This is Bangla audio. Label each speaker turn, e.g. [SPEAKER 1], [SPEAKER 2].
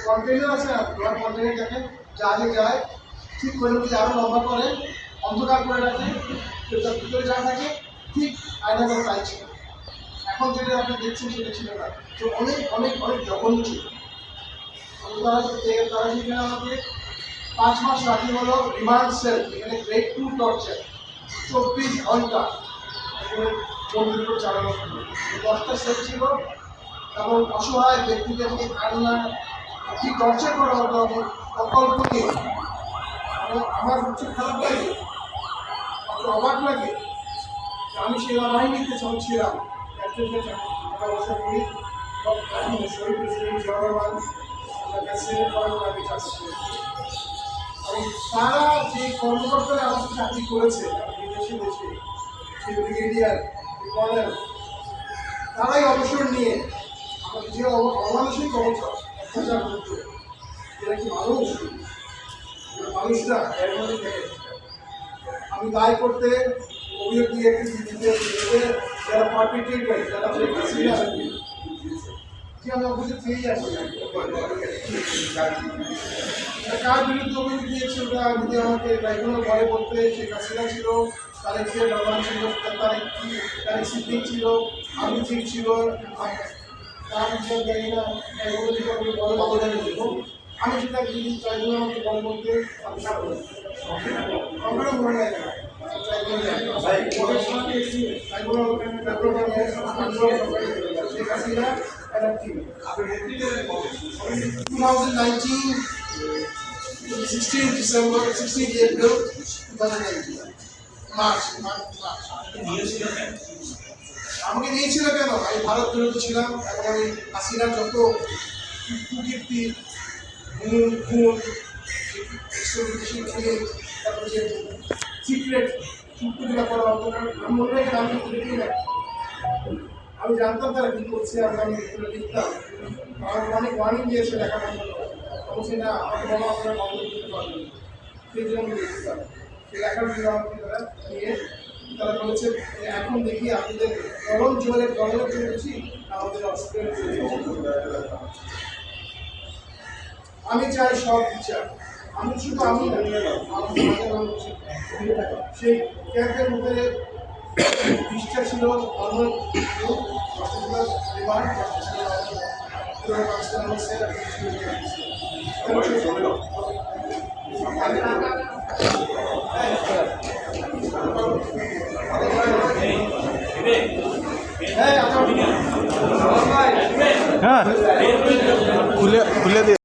[SPEAKER 1] কন্টেনার আছে না, তোমার কন্টেনার দেখেন জাহাজে যায়, ঠিক করে যদি আরও লম্বা করে অন্ধকার করে রাখে, তার ভিতরে যা থাকে ঠিক আয়নাঘর তাই ছিল। এখন যেটা আপনি দেখছেন সেটা ছিল না, তো অনেক অনেক অনেক জঘন্য ছিল। তারা সেখানে আমাকে 5 মাস রাখি হলো রিমান্ড সেল, এখানে গ্রেড 2 টর্চার, 24 ঘন্টা বন্দির উপর চালানো ছিল। 10টা সেল ছিল এবং অসহায় ব্যক্তিকে আমাকে কান্না কি টর্চার করা হতো আমি অকল্পনীয়। আমার হচ্ছে খারাপ লাগে, অবাক লাগে। আমি সেনাবাহিনীতে ছিলাম, অবসর করি শহীদ প্রেসিডেন্ট জিয়াউর রহমান কাছে আমি কাজ করেছি। এবং তারা যে কর্মকর্তারা আমাকে চাকরি করেছে বিদেশে দেশে, সেই ব্রিগেডিয়ার কর্নেল, তারাই অবসর নিয়ে আমাকে যে অমানসিক অত্যাচার করতো, এরা কি মানুষ? মানুষরা এর মধ্যে থেকে আমি দায় করতে অভিযোগ দিয়ে যারা পারপিট্রেটর, যারা আমি অভিযোগ পেয়ে যাচ্ছি কার বিরুদ্ধে অভিযোগ দিয়েছে ওটা যদি আমাকে ট্রাইব্যুনাল ঘরে করতে, শেখ হাসিনা ছিল, তারেকের রহমান ছিল, তারেক সিদ্দিক ছিল, আমি ঠিক ছিল, তার বিচার দেয় না, আমি সেটা যদি ট্রাইব্যুনাল আমাকে ঘরে করতে আমি আমরা মনে নেয় না। 2019, 16 December, 16 April 2019, মার্চ। আমাকে নিয়েছিল কেন? আমি ভারত বিরোধী ছিলাম এবং আমি হাসিনার যত কুকীর্তি, খুন, তারপরে যে সিক্রেট চুক্তিগুলো করা হতো না, আমি মনে রাখি আমি লিখি না। আমি জানতাম তারা কী করছে, আমি এগুলো লিখতাম। আমার অনেক ওয়ার্নিং দিয়েছে লেখা বন্ধ করা, বলছি না আমাকে বলো আপনারা বন্ধ করতে পারবেন, সেই জন্য আমি লিখতাম। সেই লেখার জন্য আমাকে তারা নিয়ে তারা বলেছে এখন দেখি আপনাদের গরম জলের বেশি আমাদের অস্ট্রেলিয়া। আমি চাই সব বিচার। আমি শুধু আমি সেই ক্যাম্পের মধ্যে 20টা ছিল
[SPEAKER 2] হ্যাঁ খুলে দিয়ে